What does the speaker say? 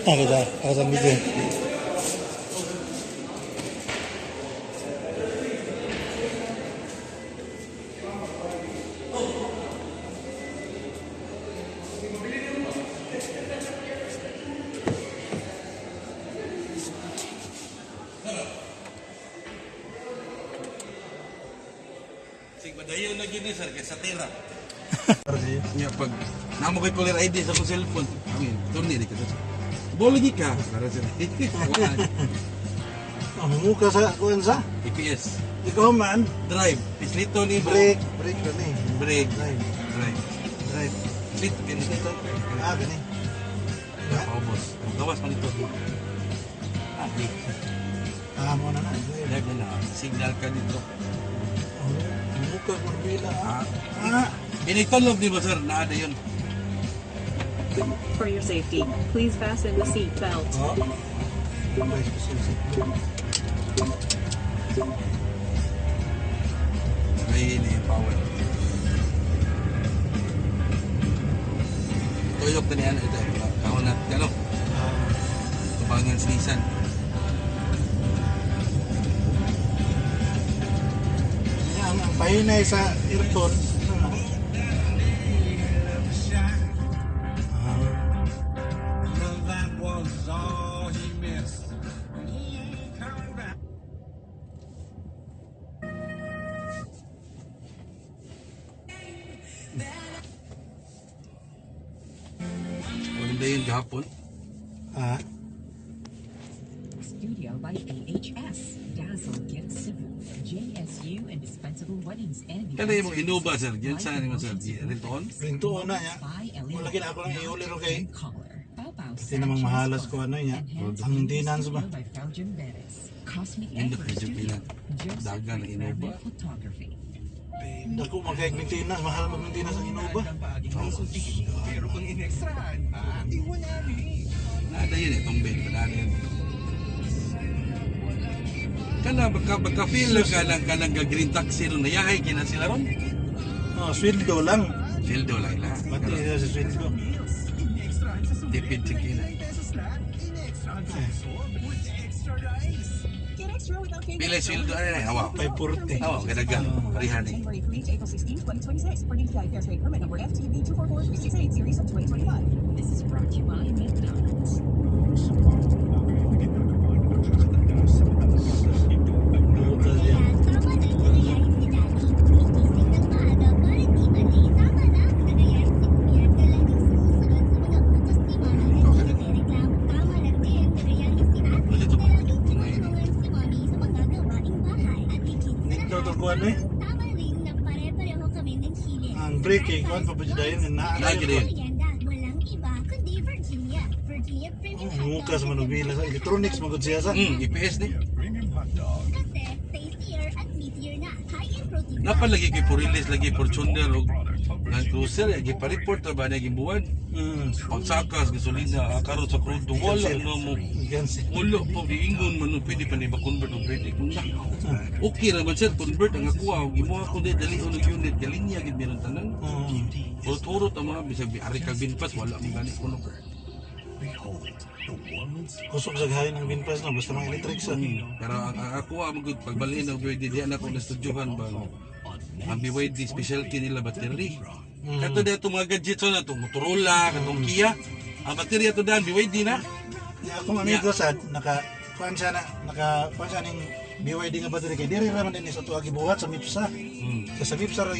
Kita, ako sa video. Madayo na gini sir kay sa tira. Nya pag namo kay caller ID sa akong cellphone. Amin, turni di ka. Boligi ka para sir. Muka sa kuan sa EPS. ikaw man Drive. Pislito ni break gani. Break. Drive. Slit. Slit. Pislito. Gani. Paubos. Ang gawas man ito. Mo na. Lagi na. Signal ka dito. Muka ko bila. Binigtolob di ba sir? Naada yun. For your safety, please fasten the seat belt. May ini power. Tuyok na niyan ito. Kahon na. Gano? Tubangan sinisan. Ang pahinay sa aircon. Maganda yun kahapon. Studio by AHS, Dazzle Gift Cebu, JSU, Indispensable Weddings and Kaya yung mga inuba sir. Yan saan naman sir? Rintoon? Rinto na ya. Wala gina ako lang iuli ro kay. Kasi namang mahalas ko ano niya. Ang dinans ba? Hindi medyo pinag dagan ng inuba. Dako magkaig maintenance, mahal mag maintenance ang inuba. Nada yun eh, tumbin. Nada yun. Kana baka feel lang ka ng green taxi ron. Nayahay kina sila ron. Sweldo lang. Fildo lang lang. Pati sa sweldo. Tipid sa kina. Pilay sweldo ano na hawa. 540. Hawa, kadagang. Parihan eh. January 3 to April 16, 2026 for DTI Fairtrade permit number FTB 244-368 series of 2025. This is brought to you by McDonald's. Kuan eh. Ang break eh, kuan papajadayon na Lagi din. muka sa manubila sa electronics magud siya sa. EPS ni. Napalagi kay Purilis lagi Fortuner og Land Cruiser lagi pa-report na ba na gibuwan. Pagsakas gasolina karon sa crude wala no mo. Ulo po giingon man no pwede pa ni ba convert og pwede kung sa. Okay ra man sir convert ang ako gimuha ko dali og unit galinya gid meron tanan. Urot-urot ang mga bisag ari kag binpas wala man gani kuno. Kusog sa gahayon ng binpas no basta mga electric sa. Pero ako magud pagbalhin og pwede di na ko na studyohan ba. Ang BYD specialty nila battery. Kato dito mga gadgets na to, Motorola, katong Kia. Ang baterya to daan BYD na. Akong amigo sad kuan siya ning BYD nga battery kay diri ra man din sa tuwa gibuhat sa MIPSA. Sa MIPSA ra